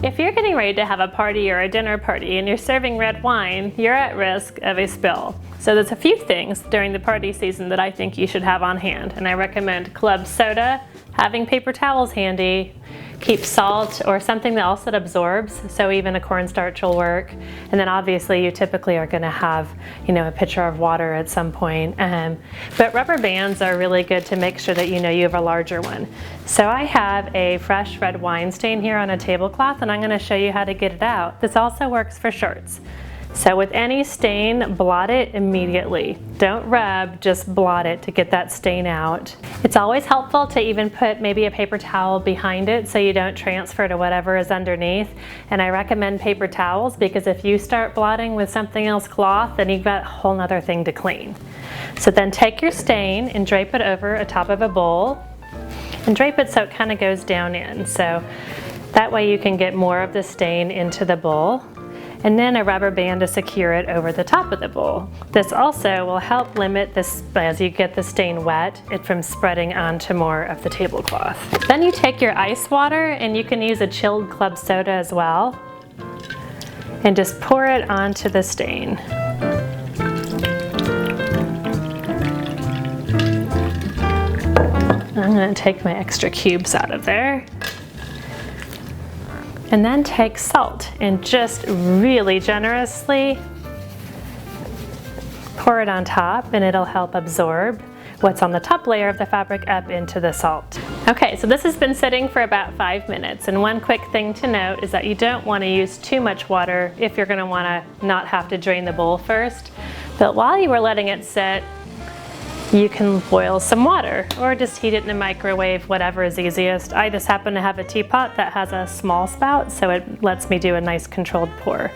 If you're getting ready to have a party or a dinner party and you're serving red wine, you're at risk of a spill. So there's a few things during the party season that I think you should have on hand, and I recommend club soda, having paper towels handy, keep salt or something else that absorbs, so even a cornstarch will work. And then obviously you typically are going to have, a pitcher of water at some point. But rubber bands are really good to make sure that you have a larger one. So I have a fresh red wine stain here on a tablecloth, and I'm going to show you how to get it out. This also works for shirts. So with any stain, blot it immediately. Don't rub, just blot it to get that stain out. It's always helpful to even put maybe a paper towel behind it so you don't transfer to whatever is underneath. And I recommend paper towels because if you start blotting with something else cloth, then you've got a whole nother thing to clean. So then take your stain and drape it over a top of a bowl and drape it so it kind of goes down in. So that way you can get more of the stain into the bowl. And then a rubber band to secure it over the top of the bowl. This also will help limit this, as you get the stain wet, it from spreading onto more of the tablecloth. Then you take your ice water, and you can use a chilled club soda as well, and just pour it onto the stain. I'm going to take my extra cubes out of there. And then take salt and just really generously pour it on top, and it'll help absorb what's on the top layer of the fabric up into the salt. Okay, so this has been sitting for about 5 minutes, and one quick thing to note is that you don't want to use too much water if you're going to want to not have to drain the bowl first. But while you were letting it sit, you can boil some water or just heat it in the microwave, whatever is easiest. I just happen to have a teapot that has a small spout, so it lets me do a nice controlled pour.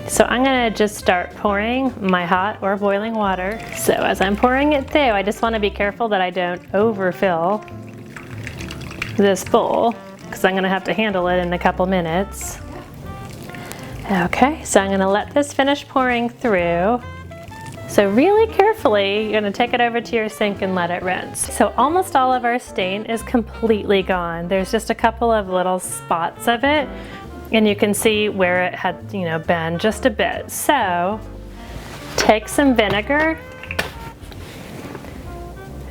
So I'm gonna just start pouring my hot or boiling water. So as I'm pouring it through, I just wanna be careful that I don't overfill this bowl, because I'm gonna have to handle it in a couple minutes. Okay, so I'm gonna let this finish pouring through. So really carefully, you're gonna take it over to your sink and let it rinse. So almost all of our stain is completely gone. There's just a couple of little spots of it, and you can see where it had, been just a bit. So take some vinegar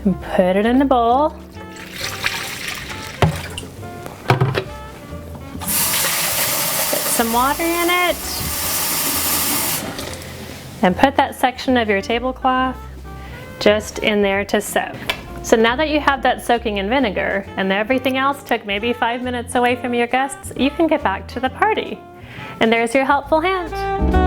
and put it in the bowl. Put some water in it. And put that section of your tablecloth just in there to soak. So now that you have that soaking in vinegar and everything else took maybe 5 minutes away from your guests, you can get back to the party. And there's your helpful hand.